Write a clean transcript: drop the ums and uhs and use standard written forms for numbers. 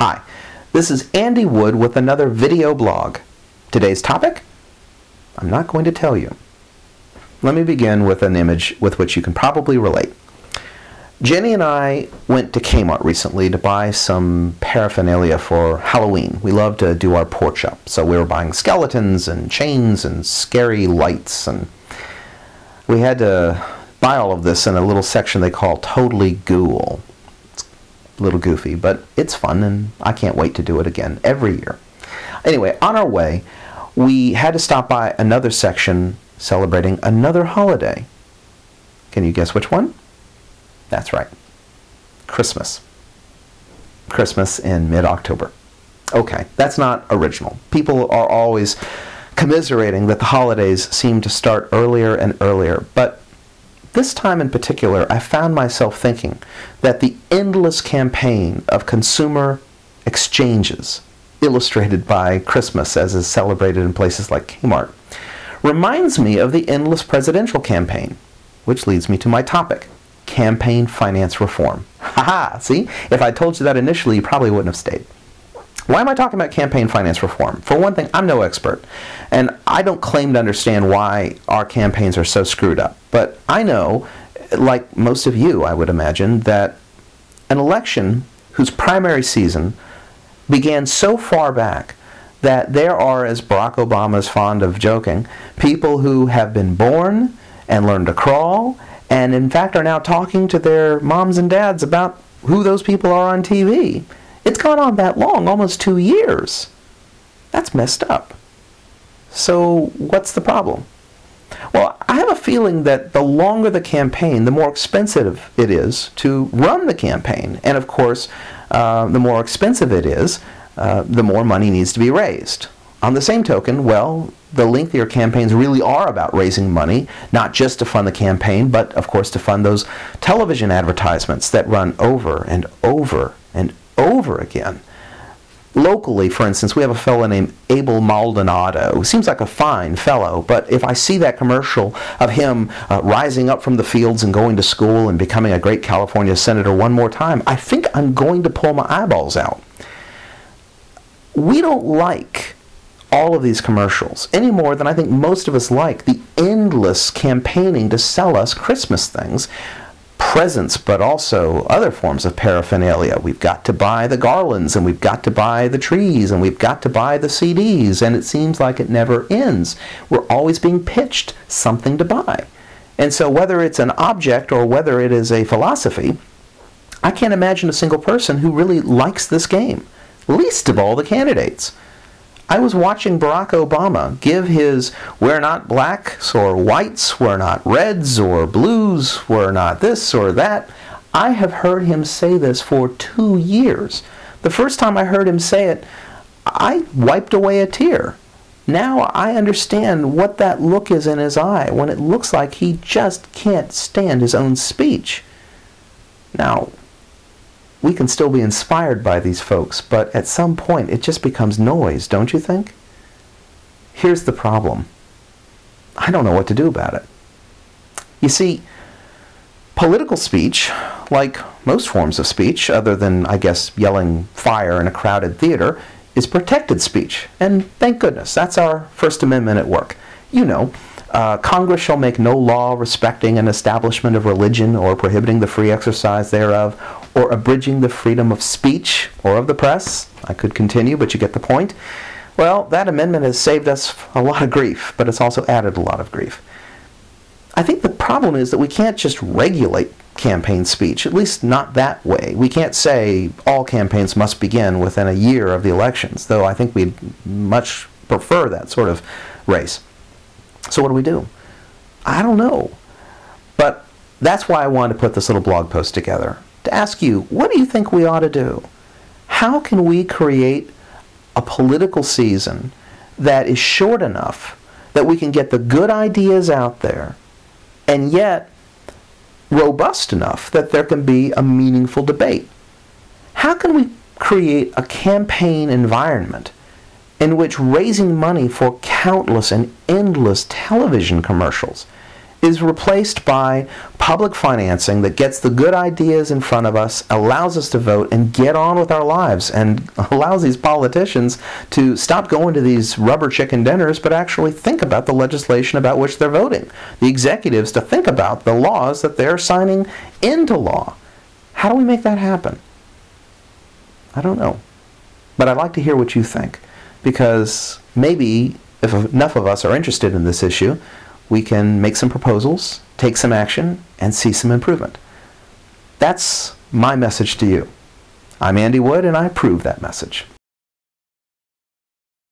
Hi, this is Andy Wood with another video blog. Today's topic? I'm not going to tell you. Let me begin with an image with which you can probably relate. Jenny and I went to Kmart recently to buy some paraphernalia for Halloween. We love to do our porch up, so we were buying skeletons and chains and scary lights, and we had to buy all of this in a little section they call Totally Ghoul. It's a little goofy, but it's fun, and I can't wait to do it again every year. Anyway, on our way, we had to stop by another section celebrating another holiday. Can you guess which one? That's right. Christmas. Christmas in mid-October. Okay, that's not original. People are always commiserating that the holidays seem to start earlier and earlier, but this time in particular, I found myself thinking that the endless campaign of consumer exchanges, illustrated by Christmas as is celebrated in places like Kmart, reminds me of the endless presidential campaign, which leads me to my topic. Campaign finance reform. Haha, see? If I told you that initially, you probably wouldn't have stayed. Why am I talking about campaign finance reform? For one thing, I'm no expert, and I don't claim to understand why our campaigns are so screwed up. But I know, like most of you, I would imagine, that an election whose primary season began so far back that there are, as Barack Obama is fond of joking, people who have been born and learned to crawl, and in fact are now talking to their moms and dads about who those people are on TV. It's gone on that long, almost 2 years. That's messed up. So what's the problem? Well, I have a feeling that the longer the campaign, the more expensive it is to run the campaign. And of course, the more expensive it is, the more money needs to be raised. On the same token, well, the lengthier campaigns really are about raising money, not just to fund the campaign, but of course to fund those television advertisements that run over and over and over again. Locally, for instance, we have a fellow named Abel Maldonado, who seems like a fine fellow, but if I see that commercial of him rising up from the fields and going to school and becoming a great California senator one more time, I think I'm going to pull my eyeballs out. We don't like all of these commercials any more than I think most of us like the endless campaigning to sell us Christmas things, presents, but also other forms of paraphernalia. We've got to buy the garlands, and we've got to buy the trees, and we've got to buy the CDs, and it seems like it never ends. We're always being pitched something to buy. And so whether it's an object or whether it is a philosophy, I can't imagine a single person who really likes this game, least of all the candidates. I was watching Barack Obama give his "we're not blacks or whites, we're not reds or blues, we're not this or that." I have heard him say this for 2 years. The first time I heard him say it, I wiped away a tear. Now I understand what that look is in his eye when it looks like he just can't stand his own speech. Now, we can still be inspired by these folks, but at some point it just becomes noise, don't you think? Here's the problem. I don't know what to do about it. You see, political speech, like most forms of speech, other than, I guess, yelling fire in a crowded theater, is protected speech. And thank goodness, that's our First Amendment at work. You know, Congress shall make no law respecting an establishment of religion or prohibiting the free exercise thereof, or abridging the freedom of speech or of the press. I could continue, but you get the point. Well, that amendment has saved us a lot of grief, but it's also added a lot of grief. I think the problem is that we can't just regulate campaign speech, at least not that way. We can't say all campaigns must begin within a year of the elections, though I think we'd much prefer that sort of race. So what do? I don't know. But that's why I wanted to put this little blog post together, to ask you, what do you think we ought to do? How can we create a political season that is short enough that we can get the good ideas out there, and yet robust enough that there can be a meaningful debate? How can we create a campaign environment in which raising money for countless and endless television commercials is replaced by public financing that gets the good ideas in front of us, allows us to vote and get on with our lives, and allows these politicians to stop going to these rubber chicken dinners but actually think about the legislation about which they're voting. The executives to think about the laws that they're signing into law. How do we make that happen? I don't know. But I'd like to hear what you think, because maybe if enough of us are interested in this issue, we can make some proposals, take some action, and see some improvement. That's my message to you. I'm Andy Wood, and I approve that message.